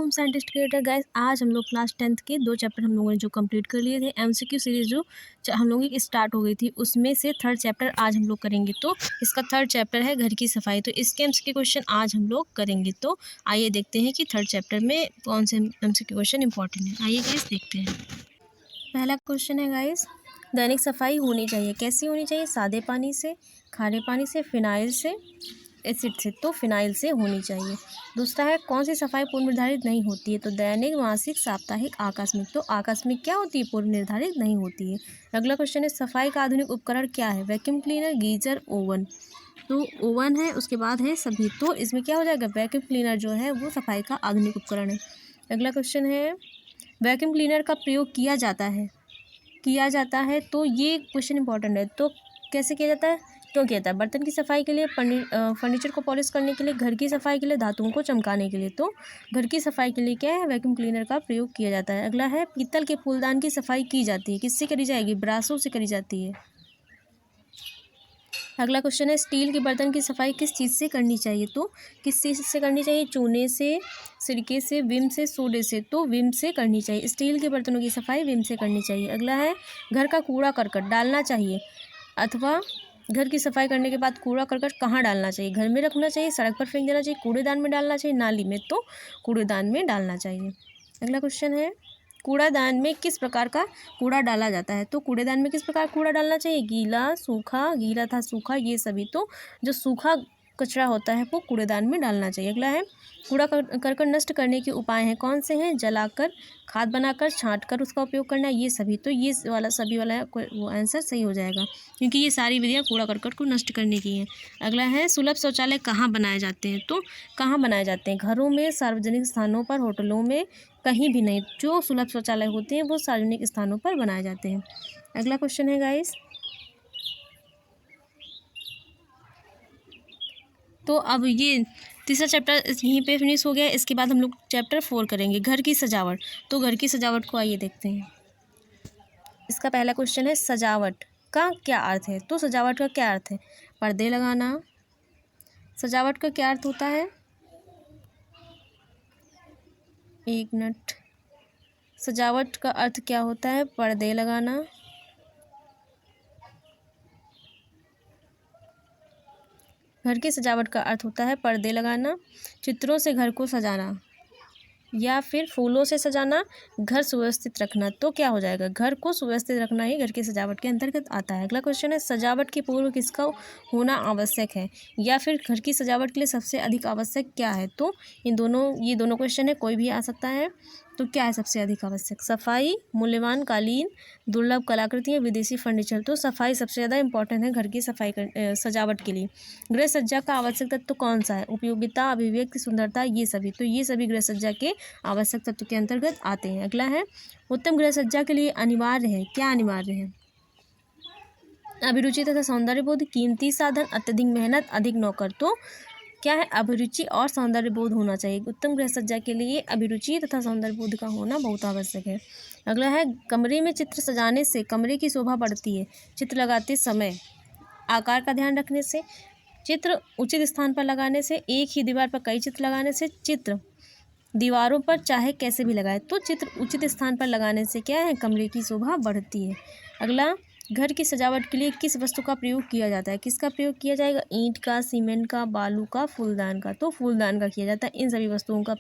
हम scientist creator guys. आज हम लोग क्लास 10th के 2 चैप्टर हम लोगों ने जो कंप्लीट कर लिए थे। एमसीक्यू सीरीज जो हम लोगों की स्टार्ट हो गई थी, उसमें से थर्ड चैप्टर आज हम लोग करेंगे। तो इसका थर्ड चैप्टर है घर की सफाई। तो इसके एमसीक्यू क्वेश्चन आज हम लोग करेंगे। तो आइए देखते हैं कि थर्ड चैप्टर में कौन से एमसीक्यू क्वेश्चन इंपॉर्टेंट है। आइए गाइस देखते हैं। पहला क्वेश्चन है गाइस, दैनिक सफाई होनी चाहिए। कैसी होनी चाहिए? सादे पानी से, खारे पानी से, फिनाइल से, एसिड से। तो फिनाइल से होनी चाहिए। दूसरा है, कौन सी सफाई पूर्व निर्धारित नहीं होती है? तो दैनिक, मासिक, साप्ताहिक, आकस्मिक। तो आकस्मिक क्या होती है? पूर्व निर्धारित नहीं होती है। अगला क्वेश्चन है, सफाई का आधुनिक उपकरण क्या है? Vacuum cleaner, geyser, oven. तो ओवन है, उसके बाद है सभी। तो इसमें क्या हो जाएगा? वैक्यूम क्लीनर जो है वो सफाई का आधुनिक उपकरण है। अगला क्वेश्चन है, वैक्यूम क्लीनर का प्रयोग किया जाता है। तो ये क्वेश्चन इंपॉर्टेंट है। तो कैसे किया जाता है? क्यों किया जाता है? बर्तन की सफाई के लिए, फर्नीचर को पॉलिश करने के लिए, घर की सफाई के लिए, धातुओं को चमकाने के लिए। तो घर की सफाई के लिए क्या है? वैक्यूम क्लीनर का प्रयोग किया जाता है। अगला है, पीतल के फूलदान की सफाई की जाती है। किससे करी जाएगी? ब्रासों से करी जाती है। अगला क्वेश्चन है, स्टील के बर्तन की सफाई किस चीज़ से करनी चाहिए? तो किस चीज़ से करनी चाहिए? चूने से, सिरके से, विम से, सोडे से। तो विम से करनी चाहिए। स्टील के बर्तनों की सफाई विम से करनी चाहिए। अगला है, घर का कूड़ा करकट डालना चाहिए अथवा घर की सफाई करने के बाद कूड़ा करकट कहाँ डालना चाहिए? घर में रखना चाहिए, सड़क पर फेंक देना चाहिए, कूड़ेदान में डालना चाहिए, नाली में। तो कूड़ेदान में डालना चाहिए। अगला क्वेश्चन है, कूड़ादान में किस प्रकार का कूड़ा डाला जाता है? तो कूड़ेदान में किस प्रकार कूड़ा डालना चाहिए? गीला, सूखा, गीला था सूखा, ये सभी। तो जो सूखा कचरा होता है वो कूड़ेदान में डालना चाहिए। अगला है, कूड़ा करकट नष्ट करने के उपाय हैं। कौन से हैं? जलाकर, खाद बनाकर, छांटकर उसका उपयोग करना, ये सभी। तो ये वाला सभी वाला वो आंसर सही हो जाएगा, क्योंकि ये सारी विधियाँ कूड़ा करकट को नष्ट करने की हैं। अगला है, सुलभ शौचालय कहाँ बनाए जाते हैं? तो कहाँ बनाए जाते हैं? घरों में, सार्वजनिक स्थानों पर, होटलों में, कहीं भी नहीं। जो सुलभ शौचालय होते हैं वो सार्वजनिक स्थानों पर बनाए जाते हैं। अगला क्वेश्चन है गाइस, तो अब ये तीसरा चैप्टर यहीं पे फिनिश हो गया। इसके बाद हम लोग चैप्टर 4 करेंगे, घर की सजावट। तो घर की सजावट को आइए देखते हैं। इसका पहला क्वेश्चन है, सजावट का क्या अर्थ है? तो सजावट का क्या अर्थ है? पर्दे लगाना। सजावट का क्या अर्थ होता है? एक मिनट। सजावट का अर्थ क्या होता है? पर्दे लगाना। घर की सजावट का अर्थ होता है पर्दे लगाना, चित्रों से घर को सजाना, या फिर फूलों से सजाना, घर सुव्यवस्थित रखना। तो क्या हो जाएगा? घर को सुव्यवस्थित रखना ही घर की सजावट के अंतर्गत आता है। अगला क्वेश्चन है, सजावट के पूर्व किसका होना आवश्यक है? या फिर घर की सजावट के लिए सबसे अधिक आवश्यक क्या है? तो ये दोनों क्वेश्चन है, कोई भी आ सकता है। तो क्या है सबसे अधिक आवश्यक? सफाई, मूल्यवान कालीन, दुर्लभ कलाकृतियाँ, विदेशी फर्नीचर। तो सफाई सबसे ज़्यादा इंपॉर्टेंट है घर की सजावट के लिए। गृह सज्जा का आवश्यक तत्व कौन सा है? उपयोगिता, अभिव्यक्ति, सुंदरता, ये सभी। तो ये सभी गृह सज्जा के आवश्यक तत्व के अंतर्गत आते हैं। अगला है, उत्तम गृह सज्जा के लिए अनिवार्य है। क्या अनिवार्य है? अभिरुचि तथा सौंदर्य बोध, कीमती साधन, अत्यधिक मेहनत, अधिक नौकर। तो क्या है? अभिरुचि और सौंदर्य बोध होना चाहिए। उत्तम गृह सज्जा के लिए अभिरुचि तथा सौंदर्य बोध का होना बहुत आवश्यक है। अगला है, कमरे में चित्र सजाने से कमरे की शोभा बढ़ती है। चित्र लगाते समय आकार का ध्यान रखने से, चित्र उचित स्थान पर लगाने से, एक ही दीवार पर कई चित्र लगाने से, चित्र दीवारों पर चाहे कैसे भी लगाए। तो चित्र उचित स्थान पर लगाने से क्या है? कमरे की शोभा बढ़ती है। अगला, घर की सजावट के लिए किस वस्तु का प्रयोग किया जाता है? किसका प्रयोग किया जाएगा? ईंट का, सीमेंट का, बालू का, फूलदान का। तो फूलदान का किया जाता है। इन सभी वस्तुओं का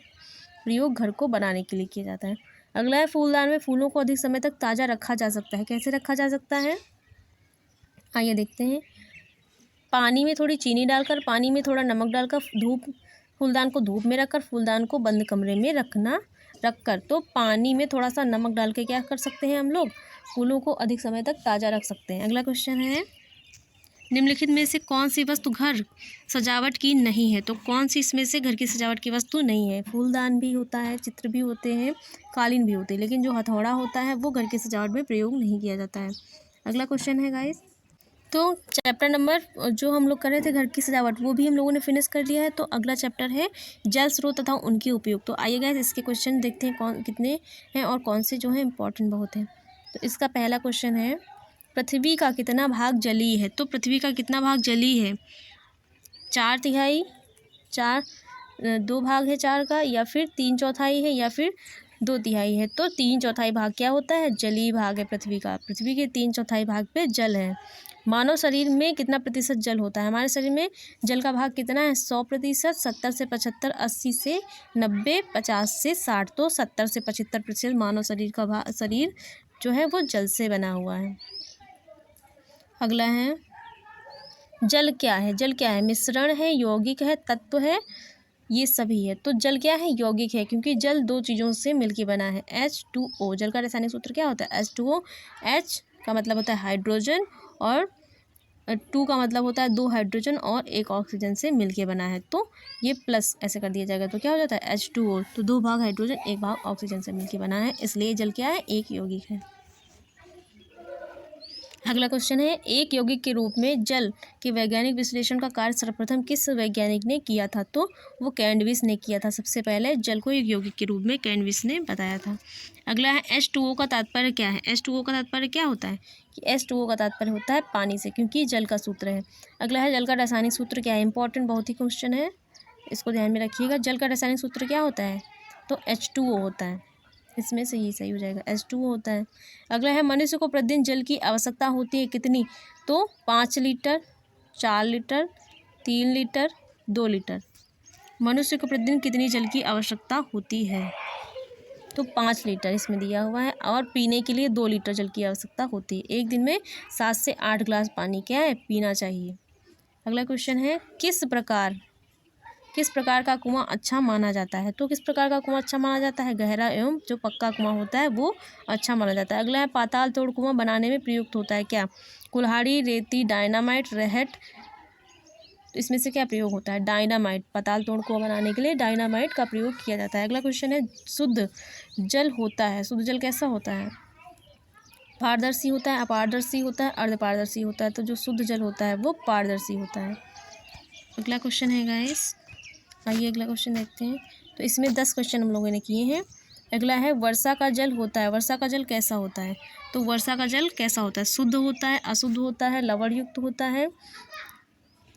प्रयोग घर को बनाने के लिए किया जाता है। अगला है, फूलदान में फूलों को अधिक समय तक ताज़ा रखा जा सकता है। कैसे रखा जा सकता है? आइए देखते हैं। पानी में थोड़ी चीनी डालकर, पानी में थोड़ा नमक डालकर, फूलदान को धूप में रखकर, फूलदान को बंद कमरे में रखकर। तो पानी में थोड़ा सा नमक डाल के क्या कर सकते हैं हम लोग? फूलों को अधिक समय तक ताज़ा रख सकते हैं। अगला क्वेश्चन है, निम्नलिखित में से कौन सी वस्तु घर सजावट की नहीं है? तो कौन सी इसमें से घर की सजावट की वस्तु नहीं है? फूलदान भी होता है, चित्र भी होते हैं, कालीन भी होते हैं, लेकिन जो हथौड़ा होता है वो घर की सजावट में प्रयोग नहीं किया जाता है। अगला क्वेश्चन है गाइस, तो चैप्टर नंबर जो हम लोग कर रहे थे घर की सजावट, वो भी हम लोगों ने फिनिश कर लिया है। तो अगला चैप्टर है जल स्रोत तथा उनके उपयोग। तो आइए गाइस इसके क्वेश्चन देखते हैं कौन कितने हैं और कौन से जो है इम्पोर्टेंट बहुत हैं। तो इसका पहला क्वेश्चन है, पृथ्वी का कितना भाग जलीय है? तो पृथ्वी का कितना भाग जलीय है? 4/3, 4 2 भाग है 4 का, या फिर 3/4 है, या फिर 2/3 है। तो 3/4 भाग क्या होता है? जलीय भाग है पृथ्वी का। पृथ्वी के 3/4 भाग पे जल है। मानव शरीर में कितना प्रतिशत जल होता है? हमारे शरीर में जल का भाग कितना है? 100%, 70 से 75, 80 से 90, 50 से 60। तो 70 से 75% मानव शरीर का शरीर जो है वो जल से बना हुआ है। अगला है, जल क्या है? जल क्या है? मिश्रण है, यौगिक है, तत्व है, ये सभी है। तो जल क्या है? यौगिक है, क्योंकि जल 2 चीज़ों से मिलकर बना है। H2O, जल का रासायनिक सूत्र क्या होता है? H2O। H का मतलब होता है हाइड्रोजन, और 2 का मतलब होता है 2 हाइड्रोजन और 1 ऑक्सीजन से मिलके बना है। तो ये प्लस ऐसे कर दिया जाएगा, तो क्या हो जाता है? H2O। तो 2 भाग हाइड्रोजन, 1 भाग ऑक्सीजन से मिलके बना है, इसलिए जल क्या है? एक यौगिक है। अगला क्वेश्चन है, एक यौगिक के रूप में जल के वैज्ञानिक विश्लेषण का कार्य सर्वप्रथम किस वैज्ञानिक ने किया था? तो वो कैनविस ने किया था। सबसे पहले जल को एक यौगिक के रूप में कैनविस ने बताया था। अगला है, H2O का तात्पर्य क्या है? H2O का तात्पर्य क्या होता है? कि H2O का तात्पर्य होता है पानी से, क्योंकि जल का सूत्र है। अगला है, जल का रासायनिक सूत्र क्या है? इंपॉर्टेंट बहुत ही क्वेश्चन है, इसको ध्यान में रखिएगा। जल का रासायनिक सूत्र क्या होता है? तो H2O होता है। इसमें से ये सही हो जाएगा, H2O होता है। अगला है, मनुष्य को प्रतिदिन जल की आवश्यकता होती है कितनी? तो 5 लीटर, 4 लीटर, 3 लीटर, 2 लीटर। मनुष्य को प्रतिदिन कितनी जल की आवश्यकता होती है? तो 5 लीटर इसमें दिया हुआ है, और पीने के लिए 2 लीटर जल की आवश्यकता होती है। एक दिन में 7 से 8 ग्लास पानी क्या है? पीना चाहिए। अगला क्वेश्चन है, किस प्रकार का कुआं अच्छा माना जाता है? तो किस प्रकार का कुआं अच्छा माना जाता है? गहरा एवं जो पक्का कुआं होता है वो अच्छा माना जाता है। अगला है, पाताल तोड़ कुआं बनाने में प्रयुक्त होता है क्या? कुल्हाड़ी, रेती, डायनामाइट, रेहट। तो इसमें से क्या प्रयोग होता है? डायनामाइट। पाताल तोड़ कुआं बनाने के लिए डायनामाइट का प्रयोग किया जाता है। अगला क्वेश्चन है, शुद्ध जल होता है, शुद्ध जल कैसा होता है? पारदर्शी होता है, अपारदर्शी होता है, अर्धपारदर्शी होता है। तो जो शुद्ध जल होता है वो पारदर्शी होता है। अगला क्वेश्चन है गाइस, आइए अगला क्वेश्चन देखते हैं। तो इसमें 10 क्वेश्चन हम लोगों ने किए हैं। अगला है, वर्षा का जल होता है, वर्षा का जल कैसा होता है? तो वर्षा का जल कैसा होता है? शुद्ध होता है, अशुद्ध होता है, लवण युक्त होता है,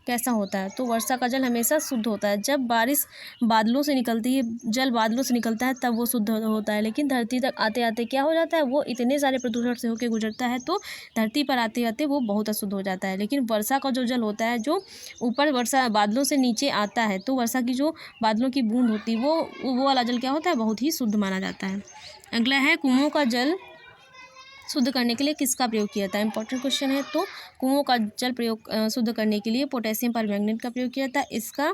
कैसा होता है? तो वर्षा का जल हमेशा शुद्ध होता है। जब बारिश बादलों से निकलती है, जल बादलों से निकलता है, तब वो शुद्ध होता है। लेकिन धरती तक आते आते क्या हो जाता है? वो इतने सारे प्रदूषण से होकर गुजरता है, तो धरती पर आते आते वो बहुत अशुद्ध हो जाता है। लेकिन वर्षा का जो जल होता है, जो ऊपर वर्षा बादलों से नीचे आता है, तो वर्षा की जो बादलों की बूंद होती है, वो वाला जल क्या होता है? बहुत ही शुद्ध माना जाता है। अगला है, कुओं का जल शुद्ध करने के लिए किसका प्रयोग किया जाता है? इंपॉर्टेंट क्वेश्चन है। तो कुओं का जल प्रयोग शुद्ध करने के लिए पोटेशियम परमैंगनेट का प्रयोग किया जाता है। इसका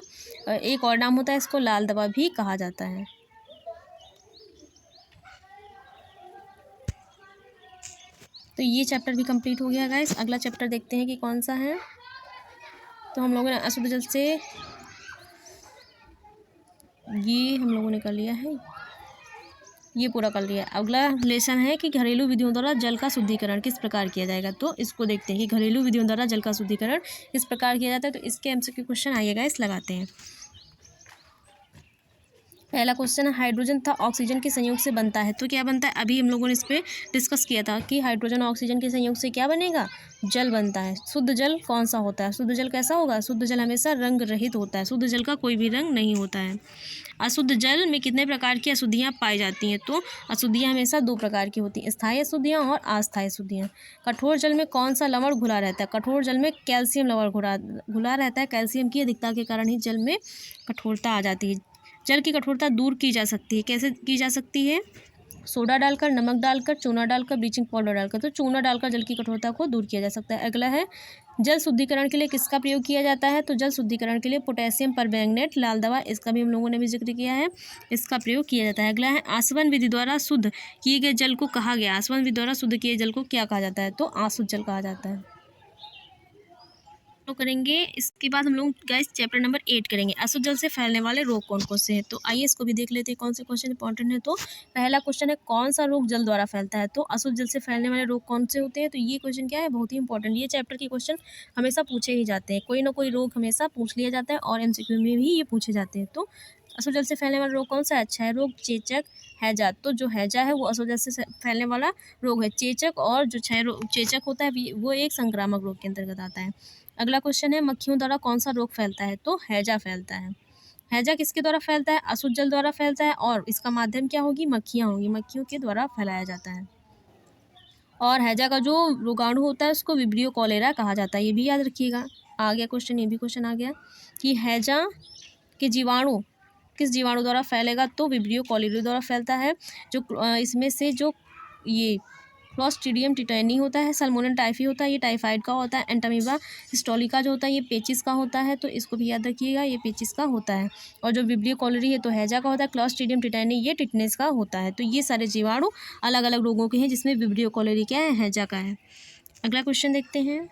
एक और नाम होता है, इसको लाल दवा भी कहा जाता है। तो ये चैप्टर भी कंप्लीट हो गया गाइस। अगला चैप्टर देखते हैं कि कौन सा है। तो हम लोगों ने अशुद्ध जल से ये हम लोगों ने कर लिया है, ये पूरा कर लिया। अगला लेसन है कि घरेलू विधियों द्वारा जल का शुद्धिकरण किस प्रकार किया जाएगा? तो इसको देखते हैं कि घरेलू विधियों द्वारा जल का शुद्धिकरण किस प्रकार किया जाता है। तो इसके एमसीक्यू क्वेश्चन आइएगा, इस लगाते हैं। पहला क्वेश्चन है, हाइड्रोजन तथा ऑक्सीजन के संयोग से बनता है। तो क्या बनता है? अभी हम लोगों ने इस पर डिस्कस किया था कि हाइड्रोजन और ऑक्सीजन के संयोग से क्या बनेगा? जल बनता है। शुद्ध जल कौन सा होता है? शुद्ध जल कैसा होगा? शुद्ध जल हमेशा रंग रहित होता है। शुद्ध जल का कोई भी रंग नहीं होता है। अशुद्ध जल में कितने प्रकार की अशुद्धियाँ पाई जाती हैं? तो अशुद्धियाँ हमेशा 2 प्रकार की होती हैं, स्थायी अशुद्धियाँ और अस्थायी अशुद्धियाँ। कठोर जल में कौन सा लवण घुला रहता है? कठोर जल में कैल्शियम लवण घुला रहता है। कैल्शियम की अधिकता के कारण ही जल में कठोरता आ जाती है। जल की कठोरता दूर की जा सकती है, कैसे की जा सकती है? सोडा डालकर, नमक डालकर, चूना डालकर, ब्लीचिंग पाउडर डालकर। तो चूना डालकर जल की कठोरता को दूर किया जा सकता है। अगला है, जल शुद्धिकरण के लिए किसका प्रयोग किया जाता है? तो जल शुद्धिकरण के लिए पोटेशियम परमैंगनेट, लाल दवा, इसका भी हम लोगों ने भी जिक्र किया है, इसका प्रयोग किया जाता है। अगला है, आसवन विधि द्वारा शुद्ध किए गए जल को कहा गया। आसवन विधि द्वारा शुद्ध किए जल को क्या कहा जाता है? तो अशुद्ध जल कहा जाता है। तो करेंगे, इसके बाद हम लोग गाइस चैप्टर नंबर 8 करेंगे, अशुद्ध जल से फैलने वाले रोग कौन कौन से हैं। तो आइए इसको भी देख लेते हैं कौन से क्वेश्चन इंपॉर्टेंट है। तो पहला क्वेश्चन है, कौन सा रोग जल द्वारा फैलता है? तो अशुद्ध जल से फैलने वाले रोग कौन से होते हैं? तो ये क्वेश्चन क्या है? बहुत ही इंपॉर्टेंट। ये चैप्टर के क्वेश्चन हमेशा पूछे ही जाते हैं, कोई ना कोई रोग हमेशा पूछ लिया जाता है, और MCQ में भी ये पूछे जाते हैं। तो अशुद्ध जल से फैलने वाला रोग कौन सा है? क्षय रोग, चेचक, हैजा। तो जो हैजा है वो अशुद्ध जल से फैलने वाला रोग है। चेचक और जो क्षय रोग, चेचक होता है वो एक संक्रामक रोग के अंतर्गत आता है। अगला क्वेश्चन है, मक्खियों द्वारा कौन सा रोग फैलता है? तो हैजा फैलता है। हैजा किसके द्वारा फैलता है? अशुद्ध जल द्वारा फैलता है और इसका माध्यम क्या होगी? मक्खियाँ होंगी, मक्खियों के द्वारा फैलाया जाता है। और हैजा का जो रोगाणु होता है उसको विब्रियो कॉलेरा कहा जाता है, ये भी याद रखिएगा। आ गया क्वेश्चन, ये भी क्वेश्चन आ गया कि हैजा के जीवाणु किस जीवाणु द्वारा फैलेगा? तो विब्रियो कॉलेरा द्वारा फैलता है। जो इसमें से जो ये क्लॉस्ट्रीडियम टिटेनी होता है, सल्मोनेल टाइफी होता है, ये टाइफाइड का होता है। एंटामीबा हिस्टोलिका जो होता है ये पेचिस का होता है, तो इसको भी याद रखिएगा, ये पेचिस का होता है। और जो विब्रियो कॉलेरी है तो हैजा का होता है। क्लॉस्ट्रीडियम टिटेनी ये टिटनेस का होता है। तो ये सारे जीवाणु अलग अलग रोगों के हैं, जिसमें विब्रियो कॉलेरी क्या है? हैजा का है। अगला क्वेश्चन देखते हैं।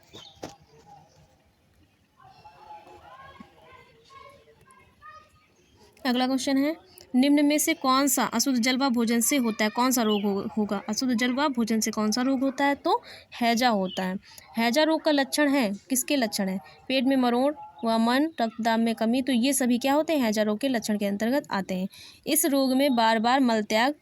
अगला क्वेश्चन है, निम्न में से कौन सा अशुद्ध जल व भोजन से होता है? कौन सा रोग होगा? अशुद्ध जल व भोजन से कौन सा रोग होता है? तो हैजा होता है। हैजा रोग का लक्षण है, किसके लक्षण है? पेट में मरोड़ व मन, रक्तदाब में कमी, तो ये सभी क्या होते हैं? हैजा रोग के लक्षण के अंतर्गत आते हैं। इस रोग में बार बार मल त्याग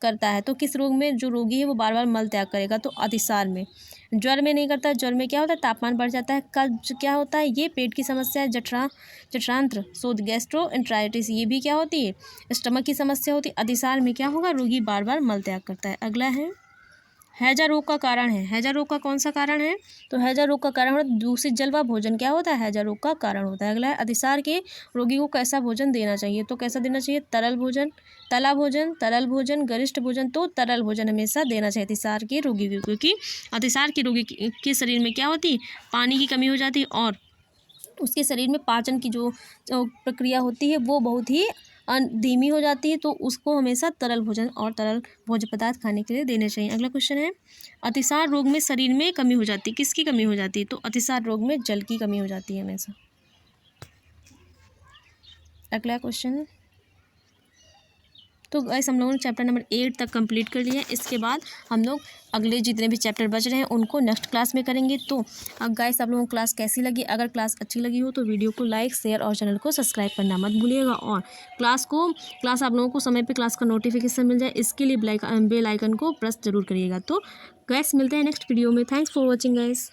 करता है। तो किस रोग में जो रोगी है वो बार बार मल त्याग करेगा? तो अतिसार में। ज्वर में नहीं करता, ज्वर में क्या होता है? तापमान बढ़ जाता है। कब्ज क्या होता है? ये पेट की समस्या है। जठरांत्र शोथ गैस्ट्रोएंटराइटिस, ये भी क्या होती है? स्टमक की समस्या होती है। अतिसार में क्या होगा? रोगी बार बार मल त्याग करता है। अगला है, हैजा रोग का कारण है। हैजा रोग का कौन सा कारण है? तो हैजा रोग का कारण होता है दूषित जल व भोजन, क्या होता है? हैजा रोग का कारण होता है। अगला है, अतिसार के रोगी को कैसा भोजन देना चाहिए? तो कैसा देना चाहिए? तरल भोजन, तला भोजन, तरल भोजन, गरिष्ठ भोजन। तो तरल भोजन हमेशा देना चाहिए अतिसार के रोगी को, क्योंकि अतिसार के रोगी के शरीर में क्या होती? पानी की कमी हो जाती है और उसके शरीर में पाचन की जो प्रक्रिया होती है वो बहुत ही धीमी हो जाती है। तो उसको हमेशा तरल भोजन और तरल भोज्य पदार्थ खाने के लिए देने चाहिए। अगला क्वेश्चन है, अतिसार रोग में शरीर में कमी हो जाती है, किसकी कमी हो जाती है? तो अतिसार रोग में जल की कमी हो जाती है हमेशा। अगला क्वेश्चन, तो गाइस हम लोगों ने चैप्टर नंबर 8 तक कंप्लीट कर लिया है। इसके बाद हम लोग अगले जितने भी चैप्टर बच रहे हैं उनको नेक्स्ट क्लास में करेंगे। तो अब गाइस आप लोगों को क्लास कैसी लगी? अगर क्लास अच्छी लगी हो तो वीडियो को लाइक, शेयर और चैनल को सब्सक्राइब करना मत भूलिएगा। और क्लास आप लोगों को समय पे क्लास का नोटिफिकेशन मिल जाए, इसके लिए बेल आइकन को प्रेस जरूर करिएगा। तो गाइस मिलते हैं नेक्स्ट वीडियो में। Thanks for watching guys.